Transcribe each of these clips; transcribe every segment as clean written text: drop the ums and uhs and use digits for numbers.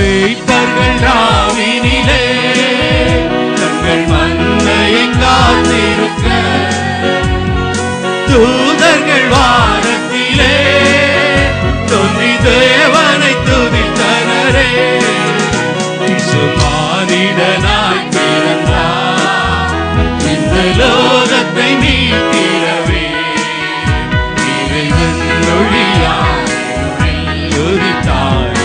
மேய்ப்பர்கள் ராவினிலே தங்கள் மந்தையை காத்திருக்க தூதர்கள் வானத்திலே தோன்றி தேவனை துதித்தனரே. மானிடனாய் பிறந்தார் இந்த லோகத்தை மீட்கிறவே. இறைவன் ஒளியாய் உதித்தார்.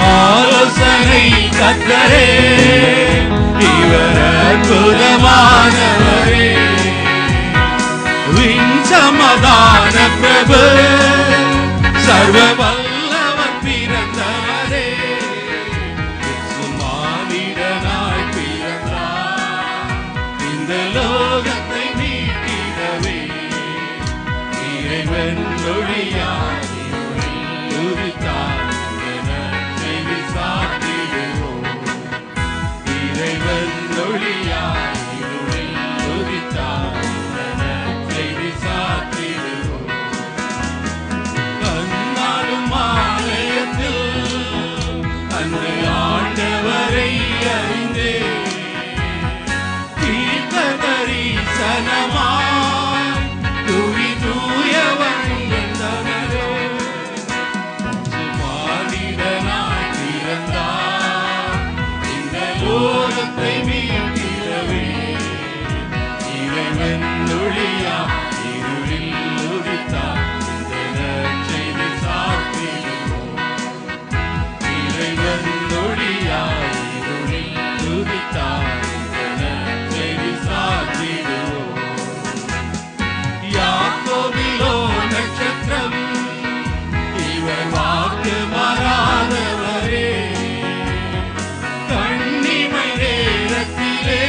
ஆலோசனை கர்த்தரே இவர் அற்புதமானவரே. விண் சமாதான பிரபு சர்வ வல்லவர் பிறந்தவரே. மானிடனாய் பிறந்தார் இந்த லோகத்தை மீட்கிறவே. இறைவன் ஒளியாய் உதித்தார். இறைவன் ஒளியாய் உதித்தார். செய்தி சாத்திடுவோம். கண்ணாலும் ஆலயத்தில் அந்த ஆண்டவரை அறிந்தே தீர்க்க தரிசனமாய் துவி தூயவன் வந்தனரே. மானிடனாய் பிறந்தார் இந்த லோகத்தை மீட்கிறவே. இறைவன் ஒளியாய் இருளில் உதித்தார். இந்த நற்செய்தி சாத்திடுவோம். இறைவன் ஒளியாய் இருளில் உதித்தார். இந்த நற்செய்தி சாத்திடுவோம். யாக்கோபிலோ நட்சத்திரம் இவர் வாக்கு மாறாதவரே. கண்ணிமை நேரத்திலே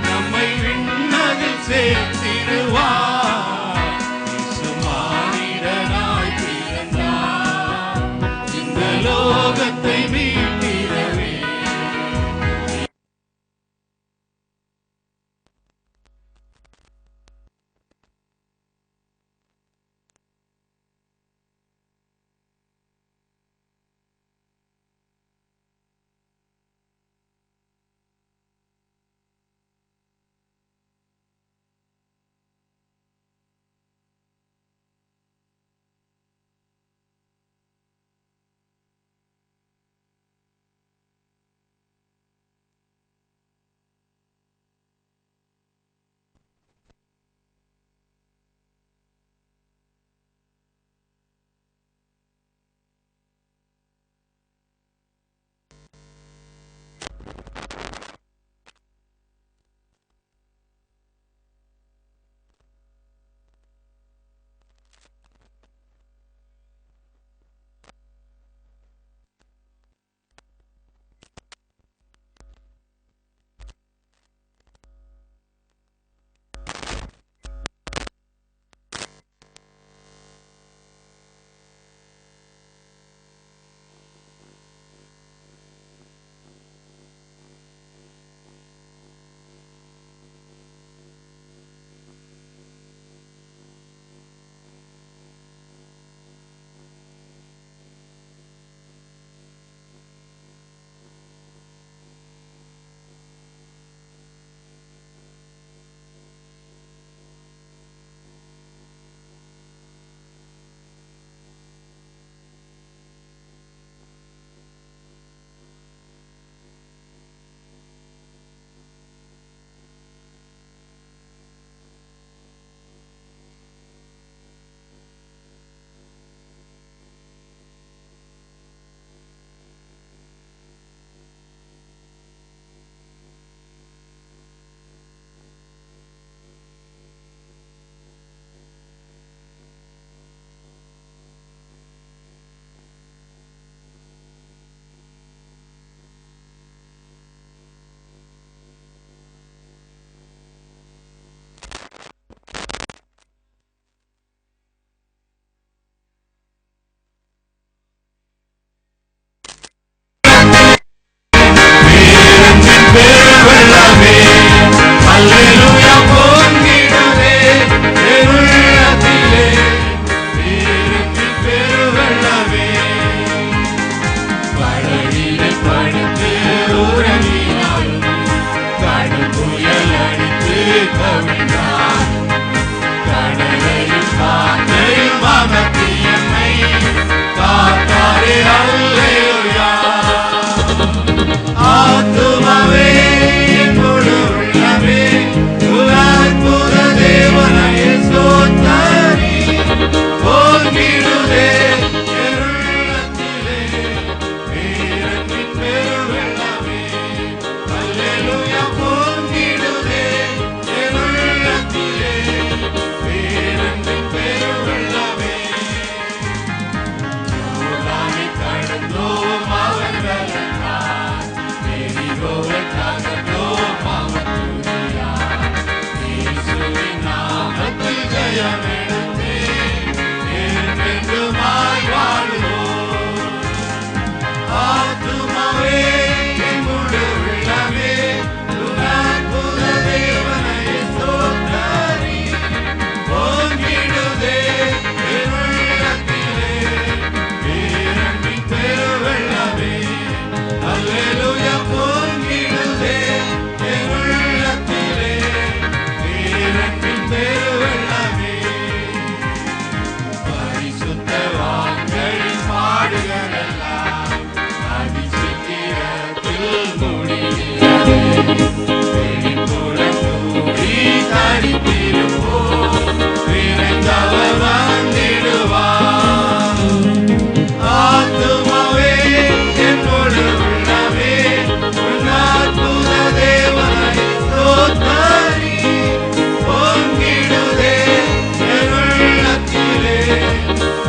நம்மை விண்ணதில் சேர்த்திடுவார். மானிடனாய் பிறந்தார் இந்த லோகத்தை மீட்கிறவே. கவிழ்ந்தார். கடலையும் காற்றையும் அகற்றி என்னை காத்தாரே. அல்லேலூயா. ஆத்துமாவே என்னோடு உள்ளமே அற்புத தேவனை ஸ்தோத்தரி. பொங்கிடுதே என் உள்ளத்திலே வீரத்தின் பெருவெள்ளமே. அல்லேலூயா. பொங்கிடுதே என் உள்ளத்திலே வீரத்தின் பெருவெள்ளமே. யோர்தானை கடந்தோம் அவர் பலத்தால், எரிகோவை தகர்த்தோம் அவர் துதியால். இயேசுவின் நாமத்தில் ஜெயமெடுத்தே என்றென்றுமாய் வாழுவோம். ஆத்துமாவே என் முழு உள்ளமே உன் அற்புத தேவனை ஸ்தோத்தரி. பொங்கிடுதே என் உள்ளத்திலே வீரத்தின் பெருவெள்ளமே. அல்லேலூயா. பொங்கிடுதே என் உள்ளத்திலே வீரத்தின் பெருவெள்ளமே. பரிசுத்தவான்களின் பாடுகளெல்லாம் அதிசீக்கிரத்தில் முடிகிறது. வெளிப்புறம் கூடி தரித்திருப்போம், விரைந்தவர் வந்திடுவார். ஆத்துமாவே என் முழு உள்ளமே உன் அற்புத தேவனை ஸ்தோத்தரி. பொங்கிடுதே என் உள்ளத்திலே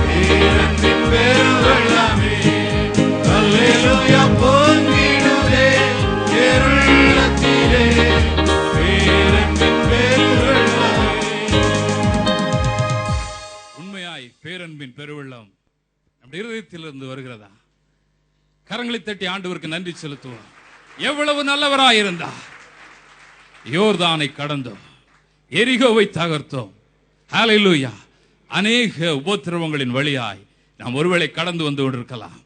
வீரத்தின் பெருவெள்ளமே. அல்லேலூயா. பொங்கிடுதே என் உள்ளத்திலே வீரத்தின் பெருவெள்ளமே. உண்மையாய் பேரன்பின் பெருவெள்ளம் நம்முடைய இருதயத்திலிருந்து வருகிறதா? கரங்களை தட்டி ஆண்டவருக்கு நன்றி செலுத்துவோம். எவ்வளவு நல்லவராயிருந்தார். யோர்தானை கடந்தோம், எரிகோவை தகர்த்தோம். ஹல்லேலூயா. அநேக உபத்திரவங்களின் வழியாய் நாம் ஒருவேளை கடந்து வந்து கொண்டிருக்கலாம்.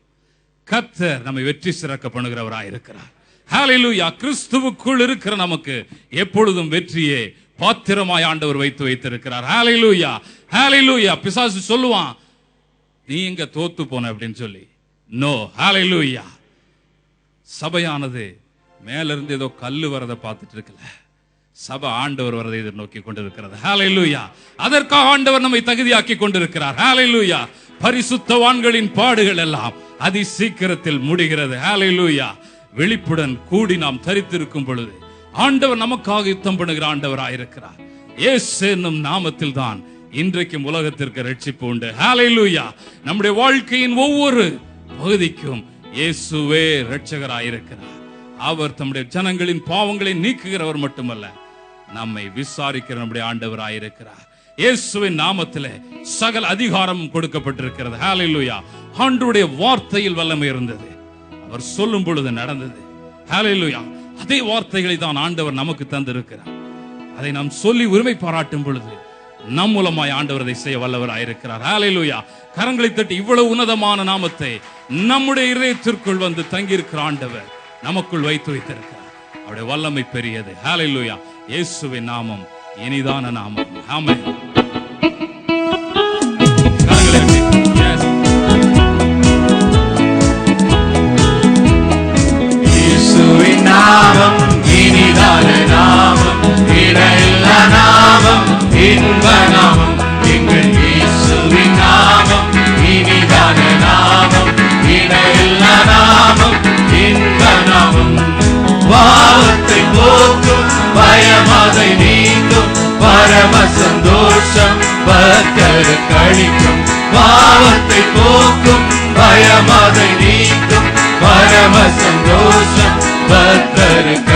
கர்த்தர் நம்மை வெற்றி சிறக்க பண்ணுகிறவராய் இருக்கிறார். ஹல்லேலூயா. கிறிஸ்துவுக்குள் இருக்கிற நமக்கு எப்பொழுதும் வெற்றியே பாத்திரமாய் ஆண்டவர் வைத்து வைத்திருக்கிறார். ஹல்லேலூயா. ஹல்லேலூயா. பிசாசு சொல்லுவான், நீ எங்க தோத்து போன அப்படின்னு சொல்லி. நோ. ஹல்லேலூயா. சபையானது மேல இருந்து ஏதோ கல்லு வரதை பார்த்துட்டு இருக்கல. சபை ஆண்டவர் வரதை எதிர்நோக்கி கொண்டிருக்கிறது. ஹல்லேலூயா. அதற்காக ஆண்டவர் நம்மை தகுதியாக்கி கொண்டிருக்கிறார். ஹல்லேலூயா. பரிசுத்தவான்களின் பாடுகள் எல்லாம் அதி சீக்கிரத்தில் முடிகிறது. ஹல்லேலூயா. விழிப்புடன் கூடி நாம் தரித்திருக்கும் பொழுது ஆண்டவர் நமக்காக யுத்தம் பண்ணுகிற ஆண்டவராயிருக்கிறார். இயேசு என்னும் நாமத்தில் தான் இன்றைக்கும் உலகத்திற்கு ரட்சிப்பு உண்டு. ஹல்லேலூயா. நம்முடைய வாழ்க்கையின் ஒவ்வொரு பகுதிக்கும் இயேசுவே இரட்சகராயிருக்கிறார். அவர் தம்முடைய ஜனங்களின் பாவங்களை நீக்குகிறவர் மட்டுமல்ல, நம்மை விசாரிக்கிற நம்முடைய ஆண்டவராயிருக்கிறார். இயேசுவின் நாமத்திலே சகல அதிகாரம் கொடுக்கப்பட்டிருக்கிறது. ஹல்லேலூயா. ஆண்டவருடைய வார்த்தையில் வல்லமை இருந்தது. அவர் சொல்லும் பொழுது நடந்தது. ஹல்லேலூயா. அதே வார்த்தைகளை தான் ஆண்டவர் நமக்கு தந்திருக்கிறார். அதை நாம் சொல்லி உரிமை பாராட்டும் பொழுது நம் மூலமாய் ஆண்டவர் அதை செய்ய வல்லவராயிருக்கிறார். ஹல்லேலூயா. கரங்களை தட்டி இவ்வளவு உன்னதமான நாமத்தை நம்முடைய இதயத்திற்குள் வந்து தங்கியிருக்கிற ஆண்டவர் நமக்குள் வைத்து வைத்திருக்கிறார். அவருடைய வல்லமை பெரியது. ஹல்லேலூயா. இயேசுவின் நாமம் இனிதான நாமம். ஆமென். இயேசுவின் நாமம் இனிதான நாமம், இடையில்லா நாமம், இன்ப நாமம். எங்கள் இயேசுவின் நாமம் இனிதான நாமம், இடையில்லா நாமம், இன்ப நாமம். பாவத்தை போக்கும், பயமதை நீக்கும், பரம சந்தோஷம் பக்தருக்கு அளிக்கும். பாவத்தை போக்கும், பயமதை நீக்கும், பரம சந்தோஷம் பக்தருக்கு